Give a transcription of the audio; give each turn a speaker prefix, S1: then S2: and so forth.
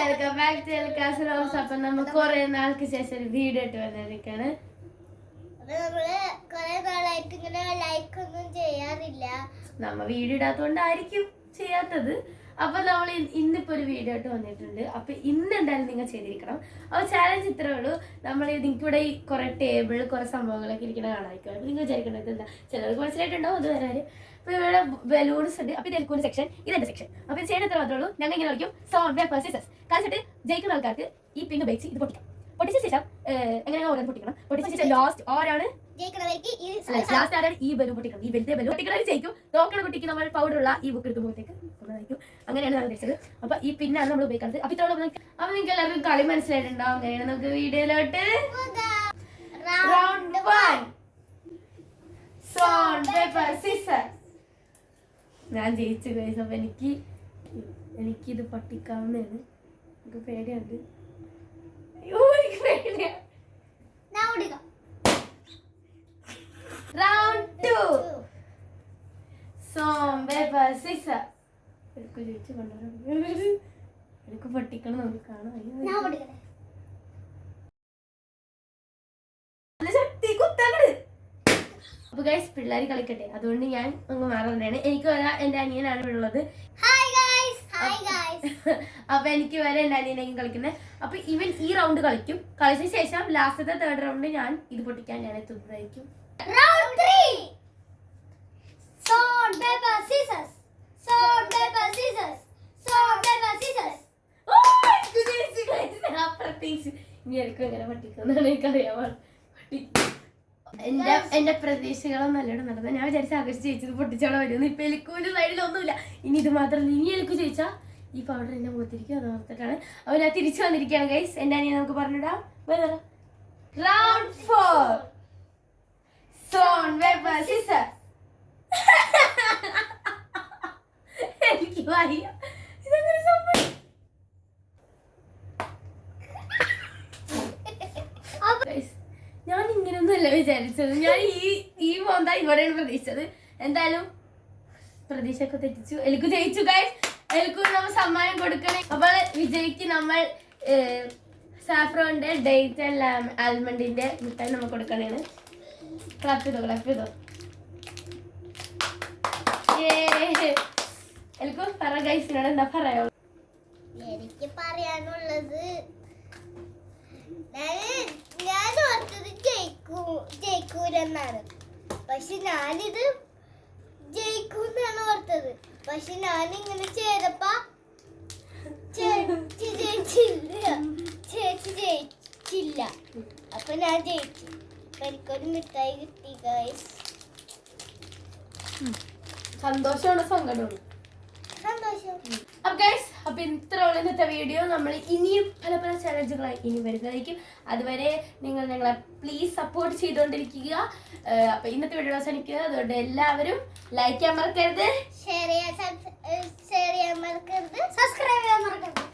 S1: Welcome back to Elkas Rose. അപ്പൊ നമ്മൾ കുറെ നാൾക്ക് ശേഷം ഒരു വീഡിയോ ഇട്ട് വന്നിരിക്കാണ്. നമ്മ വീഡിയോ ഇടാത്തോണ്ടായിരിക്കും ചെയ്യാത്തത്. അപ്പൊ നമ്മൾ ഇന്നിപ്പോ ഒരു വീഡിയോ ആയിട്ട് വന്നിട്ടുണ്ട്. അപ്പൊ ഇന്ന് എന്തായാലും നിങ്ങൾ ചെയ്തിരിക്കണം. അപ്പൊ ചാലഞ്ച് ഇത്രേ ഉള്ളൂ. നമ്മൾ നിങ്ങൾക്ക് ഇവിടെ ഈ കുറെ ടേബിൾ കുറെ സംഭവങ്ങളൊക്കെ ഇരിക്കുന്ന കാണാതിരിക്കും. അപ്പൊ നിങ്ങൾ വിചാരിക്കേണ്ടത് എന്താ, ചിലർക്ക് മനസ്സിലായിട്ടുണ്ടാവും അത് വരാല്. അപ്പൊ ഇവിടെ ബലൂൺസ് ഉണ്ട്. അപ്പൊ ഇത് എൽക്കൂന്റെ സെക്ഷൻ, ഇതെന്റെ സെക്ഷൻ. അപ്പൊ ഇത് ചെയ്യുന്ന എത്ര മാത്രമേ ഉള്ളൂ. ഞങ്ങൾ ഇങ്ങനെ കളിക്കും സോൺ പേപ്പർ സിസേഴ്സ്. കളിച്ചിട്ട് ജയിക്കുന്ന ആൾക്കാർക്ക് ഈ പിങ്ക് ബേക്സ് ഇത് പൊട്ടിക്കാം. പൊട്ടിച്ച ശേഷം എങ്ങനെയാണ് ഓരോന്ന് പൊട്ടിക്കണം. പൊട്ടിച്ച ശേഷം ലാസ്റ്റ് ആരാണ് ലാസ്റ്റ് ആരാണ് ഈ ബലൂൺ പൊട്ടിക്കണം. ഈ വലിയ ബലൂൺ പൊട്ടിക്കണവർ ജയിക്കും. തോക്കണ കുട്ടിക്ക് നമ്മൾ പൗഡറുള്ള ഈ ബുക്ക് എടുക്കുമ്പോഴത്തേക്ക് നമ്മളായിരിക്കും. അങ്ങനെയാണ് നമ്മൾ ഉദ്ദേശിച്ചത്. അപ്പൊ ഈ പിന്നാണ് നമ്മൾ ഉപയോഗിക്കുന്നത്. അപ്പൊ ഇത്രയോളം അപ്പൊ നിങ്ങൾക്ക് എല്ലാവർക്കും കളി മനസ്സിലായിട്ടുണ്ടാവും. അങ്ങനെയാണ് നമുക്ക് വീഡിയോയിലോട്ട് റൗണ്ട് 1 സോൺ പേപ്പർ സിസേഴ്സ്. ഞാൻ ജയിച്ചു ഗൈസ്. അപ്പൊ എനിക്കിത് പൊട്ടിക്കാവുന്നതാണ്. എനിക്ക് പേടിയുണ്ട്. എനിക്ക് പേടിയാണ്. Round 2 zone paper scissors. എനിക്ക് ജയിച്ചു കൊണ്ടുവരാം. എനിക്ക് പൊട്ടിക്കണം. നമുക്ക് കാണാം. അപ്പൊ ഗൈസ് പിള്ളേർ കളിക്കട്ടെ, അതുകൊണ്ട് ഞാൻ അങ്ങ് മാറുന്നതാണ്. എനിക്ക് വരാ എന്റെ അനിയനാണ് ഉള്ളത്. അപ്പൊ എനിക്ക് വരെ എന്റെ അനിയനെയും കളിക്കുന്നത്. അപ്പൊ ഇവൻ ഈ റൗണ്ട് കളിക്കും. കളിച്ച ശേഷം ലാസ്റ്റത്തെ തേർഡ് റൗണ്ട് ഞാൻ ഇത് പൊട്ടിക്കാൻ ഞാൻ എത്തുന്നതായിരിക്കും. ഇനി എനിക്കും എങ്ങനെ പൊട്ടിക്കുന്നതാണ് എനിക്കറിയാമോ. എന്റെ പ്രതീക്ഷകളും നല്ലോണം നടന്നത്. ഞാൻ വിചാരിച്ച ആകർഷിച്ച് ജയിച്ചത് പൊട്ടിച്ചോടെ വരുന്നു. ഇപ്പൊ എലിക്കൂന്റെ സൈഡിലൊന്നുമില്ല. ഇനി ഇത് മാത്രമല്ല, ഇനി എലിക്കു ജയിച്ചാ ഈ പൗഡർ എന്നെ മുഖത്തിരിക്കും. അത് ഓർത്തിട്ടാണ് അവൻ ഞാൻ തിരിച്ചു വന്നിരിക്കുകയാണ് ഗൈസ്. എന്റെ അനിയൻ നമുക്ക് പറഞ്ഞിടാം. Round 4 stone paper scissors. എനിക്ക് വയ്യ. ഇതെങ്ങനെ സംഭവിച്ചു? ഞാൻ ഇങ്ങനെയൊന്നുമല്ല വിചാരിച്ചത്. ഞാൻ ഈ മോന്ത ഇവിടെയാണ് പ്രതീക്ഷിച്ചത്. എന്തായാലും പ്രതീക്ഷയൊക്കെ തെറ്റിച്ചു. എനിക്ക് ജയിച്ചു ഗൈസ്. എനിക്ക് നമ്മൾ സമ്മാനം കൊടുക്കണേ. അപ്പോൾ വിജയിക്ക് നമ്മൾ സാഫ്രോന്റെ ഡേറ്റ് ആൻഡ് ആൽമണ്ടിന്റെ മിഠായി നമ്മൾ കൊടുക്കണേണ്. ക്ലാപ്പ് ചെയ്തോ. എനിക്ക് പറ ഗൈസിനോട് എന്താ പറയാനുള്ളത്?
S2: എനിക്ക് പറയാനുള്ളത്, ഞാൻ ഓർത്തത് ജയിക്കൂലെന്നാണ്. പക്ഷെ ഞാനിത് ജയിക്കൂന്നാണ് ഓർത്തത്. പക്ഷെ ഞാനിങ്ങനെ ചെയ്തപ്പോ ചേച്ചി ജയിച്ചില്ല. അപ്പൊ ഞാൻ ജയിച്ചു. എനിക്കൊരു മിഠായി കിട്ടി ഗൈസ്.
S1: സന്തോഷമാണ് സങ്കടമാണ്? അപ്പൊ ഇത്രയുള്ള ഇന്നത്തെ വീഡിയോ. നമ്മൾ ഇനിയും പല പല ചലഞ്ചുകളായി ഇനി വരുന്നതായിരിക്കും. അതുവരെ നിങ്ങൾ ഞങ്ങളെ പ്ലീസ് സപ്പോർട്ട് ചെയ്തുകൊണ്ടിരിക്കുക. അപ്പൊ ഇന്നത്തെ വീഡിയോ അവസാനിക്കുക. അതുകൊണ്ട് എല്ലാവരും ലൈക്ക് ചെയ്യാൻ മറക്കരുത്, ഷെയർ ചെയ്യാൻ മറക്കരുത്, സബ്സ്ക്രൈബ് ചെയ്യാൻ മറക്കരുത്.